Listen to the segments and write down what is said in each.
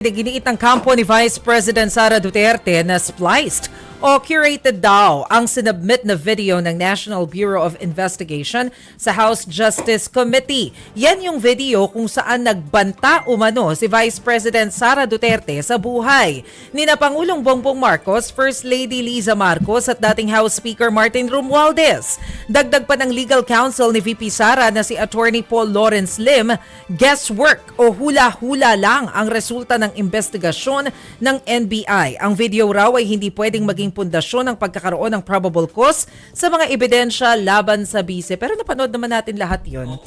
Giniit ng kampo ni Vice President Sara Duterte na spliced o curated daw ang sinubmit na video ng National Bureau of Investigation sa House Justice Committee. Yan yung video kung saan nagbanta umano si Vice President Sara Duterte sa buhay nina Pangulong Bongbong Marcos, First Lady Liza Marcos at dating House Speaker Martin Romualdez. Dagdag pa ng legal counsel ni VP Sara na si Attorney Paul Lawrence Lim, guesswork o hula-hula lang ang resulta ng investigasyon ng NBI. Ang video raw ay hindi pwedeng maging pundasyon ng pagkakaroon ng probable cause sa mga ebidensya laban sa bise. Pero napanood naman natin lahat yun.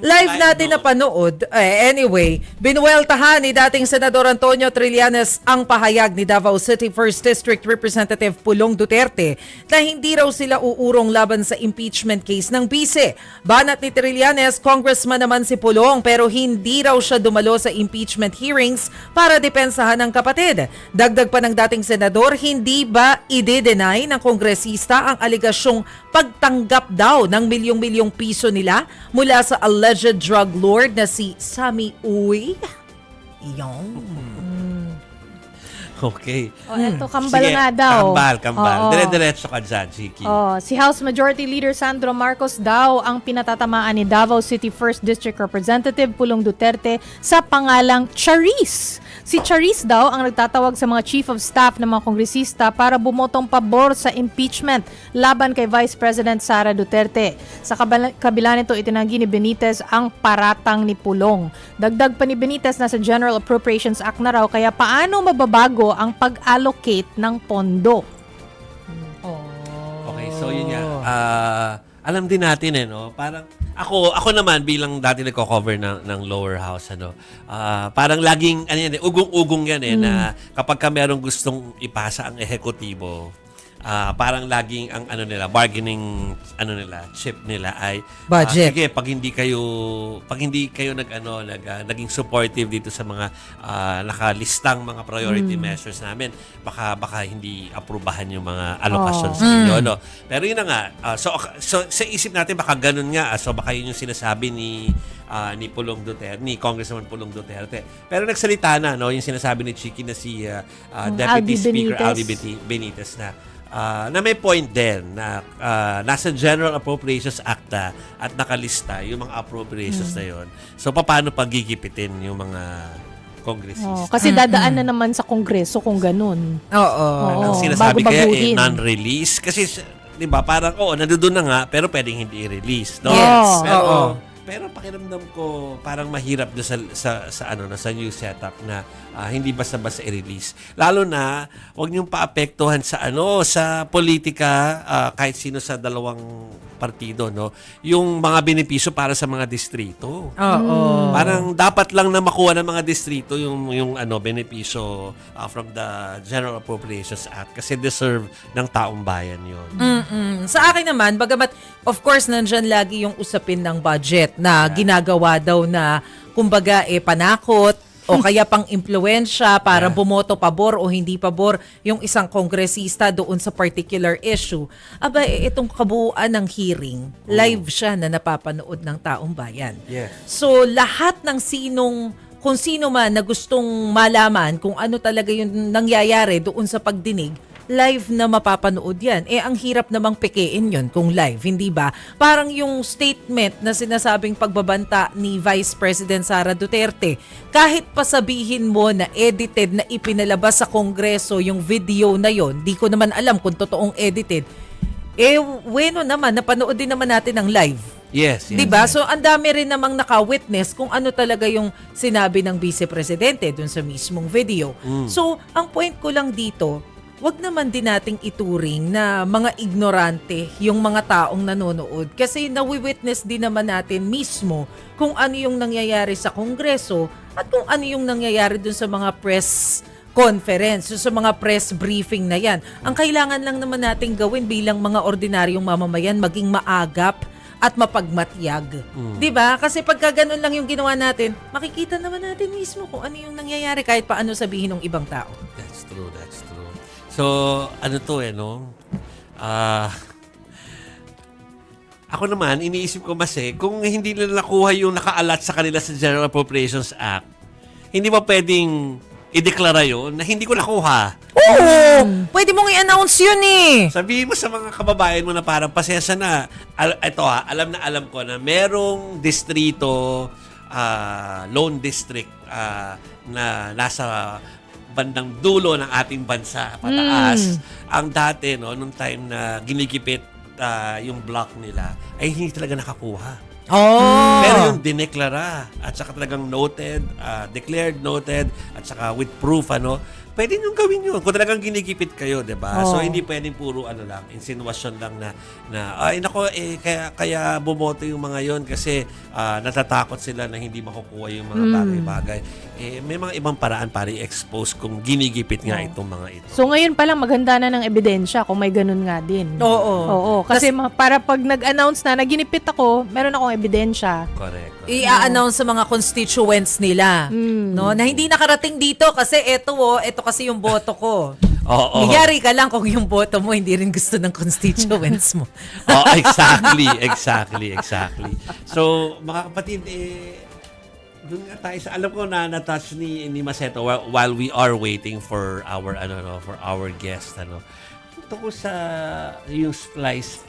Live natin napanood. Anyway, binuweltahan ni dating Senador Antonio Trillanes ang pahayag ni Davao City 1st District Representative Pulong Duterte na hindi raw sila uurong laban sa impeachment case ng bise. Banat ni Trillanes, congressman naman si Pulong pero hindi raw siya dumalo sa impeachment hearings para depensahan ng kapatid. Dagdag pa ng dating senador, hindi ba ide-deny ng kongresista ang aligasyong pagtanggap daw ng milyong-milyong piso nila mula sa alleged drug lord na si Sammy Uy? Iyon. Okay. Eto, kambal Sige, nga daw. Kambal. Oo. Dire-diretso ka dyan, Chiki. Si House Majority Leader Sandro Marcos daw ang pinatatamaan ni Davao City 1st District Representative Pulong Duterte sa pangalang Charis. Si Charis daw ang nagtatawag sa mga Chief of Staff ng mga kongresista para bumotong pabor sa impeachment laban kay Vice President Sara Duterte. Sa kabila nito, itinanggi ni Benitez ang paratang ni Pulong. Dagdag pa ni Benitez na sa General Appropriations Act na raw, kaya paano mababago ang pag-allocate ng pondo? Okay, so yun nga. Alam din natin no, parang ako naman bilang dati nagko-cover ng lower house parang laging ugong-ugong yan na kapag ka merong gustong ipasa ang ehekutibo, parang laging ang bargaining chip nila ay Budget. sige, pag hindi kayo naging supportive dito sa mga nakalistang mga priority measures namin, baka hindi aprubahan yung mga allocation sa inyo, no. Pero yun na nga, so sa isip natin baka ganun nga, so baka yun yung sinasabi ni Pulong Duterte, ni Congressman Pulong Duterte. Pero nagsalita na, no, yung sinasabi ni Chiki na si Deputy Speaker Albi Benitez na may point din na nasa General Appropriations Act at nakalista yung mga appropriations na yun. So, paano pagigipitin yung mga kongresista? Kasi dadaan na naman sa kongreso kung ganun. Oo. Ang sinasabi bago kaya baguhin. non-release. Kasi, di ba, parang, nandoon na nga, pero pwedeng hindi i-release. No? Yes. Pero pakiramdam ko parang mahirap do sa new setup na hindi basta-basta i-release. Lalo na wag niyong paapektuhan sa politika kahit sino sa dalawang partido, no. Yung mga benepisyo para sa mga distrito. Oo. Parang dapat lang na makuha ng mga distrito yung benepisyo from the General Appropriations Act kasi deserve ng taong bayan 'yon. Sa akin naman, bagamat of course nandyan lagi yung usapin ng budget na ginagawa daw na kumbaga panakot o kaya pang impluwensya para bumoto pabor o hindi pabor yung isang kongresista doon sa particular issue. Aba, itong kabuuan ng hearing, live siya na napapanood ng taong bayan. Yes. So, lahat ng kung sino man na gustong malaman kung ano talaga yung nangyayari doon sa pagdinig, live na mapapanood yan. Ang hirap namang pekein yun kung live, hindi ba? Parang yung statement na sinasabing pagbabanta ni Vice President Sara Duterte, kahit pasabihin mo na edited na ipinalabas sa Kongreso yung video na yon, di ko naman alam kung totoong edited, bueno naman, napanood din naman natin ang live. Yes. Diba? So, ang dami rin namang naka-witness kung ano talaga yung sinabi ng Vice Presidente dun sa mismong video. So, ang point ko lang dito, wag naman din nating ituring na mga ignorante yung mga taong nanonood kasi nawi-witness din naman natin mismo kung ano yung nangyayari sa Kongreso at kung ano yung nangyayari dun sa mga press conference, sa mga press briefing na yan. Ang kailangan lang naman nating gawin bilang mga ordinaryong mamamayan, maging maagap at mapagmatyag. 'Di ba? Kasi pagka ganun lang yung ginawa natin, makikita naman natin mismo kung ano yung nangyayari kahit paano sabihin ng ibang tao. That's true. So, ako naman, iniisip ko kung hindi nila nakuha yung nakaalat sa kanila sa General Appropriations Act, hindi ba pwedeng ideklara yun na hindi ko nakuha. Oo! Pwede mong i-announce yun eh. Sabihin mo sa mga kababayan mo na parang pasensya na. Ito alam na alam ko na merong distrito, loan district na nasa bandang dulo ng ating bansa, pataas. Ang dati, no, nung time na ginigipit yung block nila, ay hindi talaga nakakuha. Oh! Pero yung dineklara at saka talagang noted, declared, noted, at saka with proof, pwede nyo gawin yun. Kung talagang ginigipit kayo, di ba? So, hindi pwedeng puro insinuasyon lang ay nako, kaya bumoto yung mga yon kasi natatakot sila na hindi makukuha yung mga bagay-bagay. May mga ibang paraan para i-expose kung ginigipit nga itong mga ito. So ngayon pa lang maganda na ng ebidensya kung may ganun nga din. Oo. Kasi para pag nag-announce na ginipit ako, meron akong ebidensya. Correct. I-announce sa mga constituents nila, no, na hindi nakarating dito kasi ito kasi yung boto ko. Oo. Nagyari ka lang kung yung boto mo hindi rin gusto ng constituents mo. Exactly. So, mga kapatid, doon nga tayo sa, alam ko na na-touch ni Maceto while we are waiting for our guest, tungkol sa yung splice,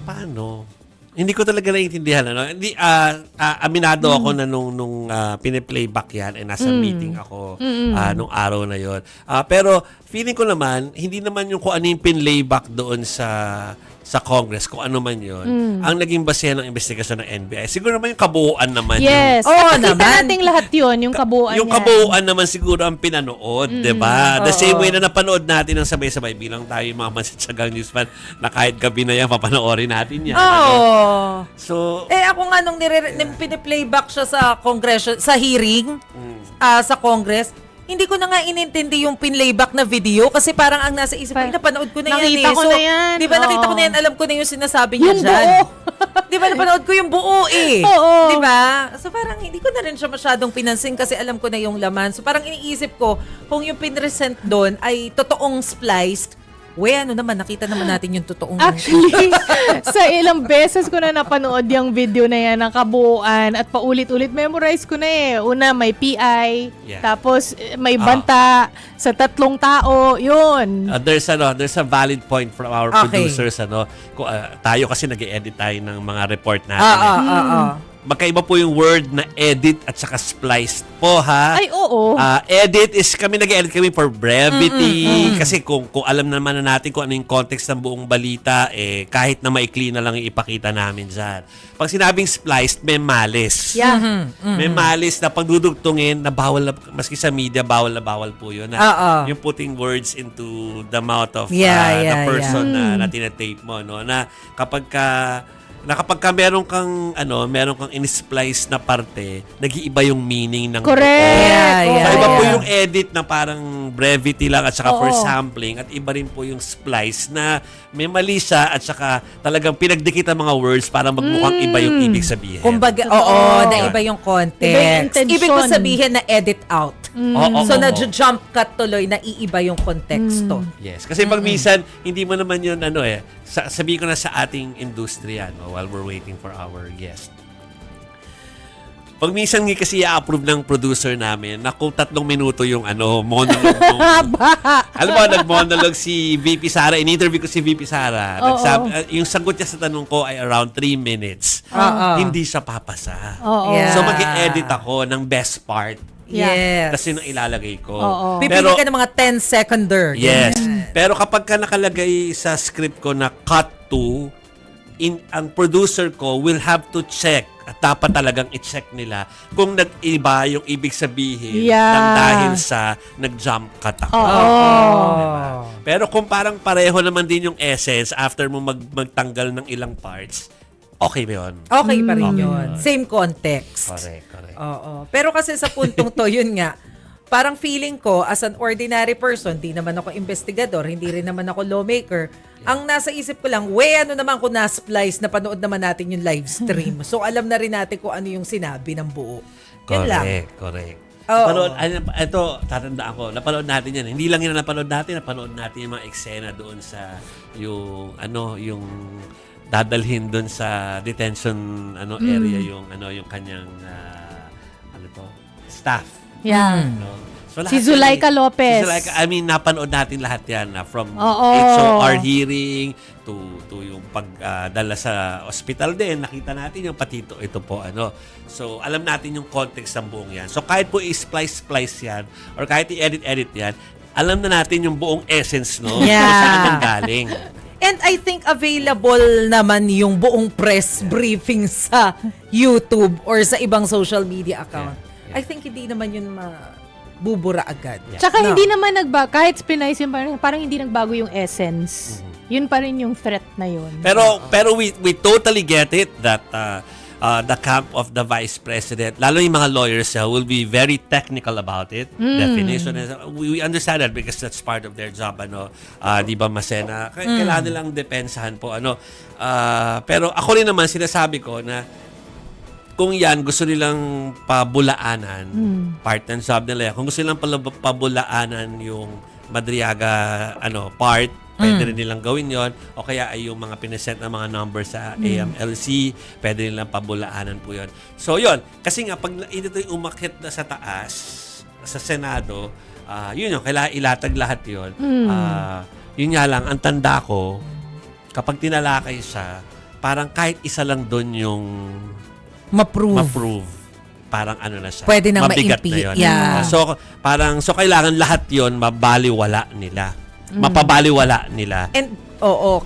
paano? Hindi ko talaga naiintindihan, Hindi, aminado ako na nung pine-playback yan, nasa meeting ako nung araw na yon. Pero feeling ko naman, hindi naman yung kung ano yung pinlayback doon sa Congress, kung ano man yun, ang naging basehan ng investigasyon ng NBI. Siguro naman yung kabuuan naman. Yes. Oo Nakita naman. nating lahat yun, yung kabuuan Yung yan. kabuuan naman siguro ang pinanood, di ba? The same way na napanood natin ng sabay-sabay bilang tayo yung mga Mansitsagang Newsman na kahit gabi na yan, papanoorin natin yan. Oo. So, Ako nga nung pine-playback siya sa sa hearing, sa Congress, hindi ko na nga inintindi yung pinlayback na video kasi parang ang nasa isip ko, napanood ko na yan Nakita ko na yan. Di ba nakita ko na yan, alam ko na yung sinasabi niya Yung dyan. buo. Di ba napanood ko yung buo eh. Oo. Di ba? So parang hindi ko na rin siya masyadong pinansin kasi alam ko na yung laman. So parang iniisip ko, kung yung pinresent doon ay totoong spliced, naman, nakita naman natin yung totoong... Actually, sa ilang beses ko na napanood yung video na yan ng kabuuan at paulit-ulit memorize ko na eh. Una, may PI, tapos may banta sa 3 tao, yun. there's a valid point from our producers, tayo kasi nag-edit tayo ng mga report natin. Magkaiba po yung word na edit at saka spliced po, ha? Ay, oo. Edit is nag-edit kami for brevity. Kasi kung alam naman na natin kung ano yung context ng buong balita, kahit na maikli na lang yung ipakita namin dyan. Pag sinabing spliced, may malice. Yeah. May malice na pagdudugtungin na bawal na, maski sa media, bawal na bawal po yun. Yung putting words into the mouth of the person na tinatape mo. Na kapag meron kang in-splice na parte, nag-iiba yung meaning ng Correct. Iba po yung edit na parang brevity lang at saka for sampling, at iba rin po yung splice na may mali siya at saka talagang pinagdikit ang mga words para magmukhang iba yung ibig sabihin. Kumbaga, na iba yung context. Iba yung intention. Ibig ko sabihin na edit out. So, Oo. na-jump cut tuloy na iiba yung konteksto. Yes. Kasi pag minsan, hindi mo naman yun, sabihin ko na sa ating industriya, while we're waiting for our guest. Pag minsan kasi i-approve ng producer namin na kung 3 minuto yung monologue. Alam mo, nag-monologue si VP Sara. In-interview ko si VP Sara. Yung sagot niya sa tanong ko ay around 3 minutes. Hindi siya papasa. Yeah. So, mag-edit ako ng best part. Yes. Kasi nung ilalagay ko. Pipili ka ng mga 10-seconder. Yes. Pero kapag ka nakalagay sa script ko na cut to, ang producer ko will have to check at dapat talagang i-check nila kung nag-iba yung ibig sabihin ng dahil sa nag-jump cut ako. Diba? Pero kung parang pareho naman din yung essence after mo magtanggal ng ilang parts, okay ba yun? Okay pa rin yun. Same context. Correct. Oo. Pero kasi sa puntong to, yun nga, parang feeling ko, as an ordinary person, di naman ako investigador, hindi rin naman ako lawmaker, ang nasa isip ko lang, naman kung na-splice, napanood naman natin yung live stream. So, alam na rin natin kung ano yung sinabi ng buo. Yun lang. Correct. Oo. Ito, tatandaan ko, napanood natin yan. Hindi lang yun napanood natin yung mga eksena doon sa yung dadalhin doon sa detention area yung kanyang staff. Yeah. No? So, Si lahat Zulaika yan Lopez. Si Zulaika, I mean, napanood natin lahat yan from Oo. HOR hearing to yung pagdala sa ospital din. Nakita natin yung pati ito po. So, alam natin yung context ng buong yan. So, kahit po i-splice yan or kahit i-edit yan, alam na natin yung buong essence, no? Yeah. Kung saan ang galing. And I think available naman yung buong press briefing sa YouTube or sa ibang social media account. Yeah. I think hindi naman yun bubura agad. Tsaka No. hindi naman kahit spinice yun, parang hindi nagbago yung essence. Yun pa rin yung threat na yun. Pero we totally get it that the camp of the vice president, lalo yung mga lawyers will be very technical about it. Definition. We understand that because that's part of their job. Di ba, Masena? Kailangan nilang depensahan po. Pero ako rin naman, sinasabi ko na kung yan gusto nilang pabulaanan, part ng job nila. Kung gusto nilang pabulaanan yung Madriaga part, pwede rin nilang gawin yon. O kaya ay yung mga pinesent na mga numbers sa AMLC, pwede nilang pabulaanan po yon. So yon, kasi nga pag ito yung umakyat na sa taas, sa Senado, yun yung kailangan ilatag lahat yon. Yun nga lang, ang tanda ko, kapag tinalakay siya, parang kahit isa lang doon yung ma-prove. Parang na siya. Pwede nang mabigat na yun. Yeah. So kailangan lahat yon mabaliwala nila. Mapabaliwala nila. And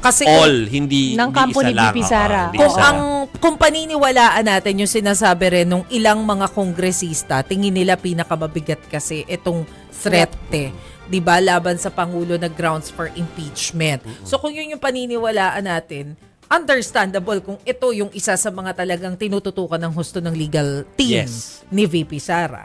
kasi All, hindi ng kampo isa ni lang. VP Sara. Hindi kung isa lang. kung paniniwalaan natin yung sinasabi rin nung ilang mga kongresista, tingin nila pinakamabigat kasi itong threat 'di ba, laban sa pangulo na grounds for impeachment. So kung yun yung paniniwalaan natin, understandable kung ito yung isa sa mga talagang tinututukan ng husto ng legal team Yes. ni VP Sara.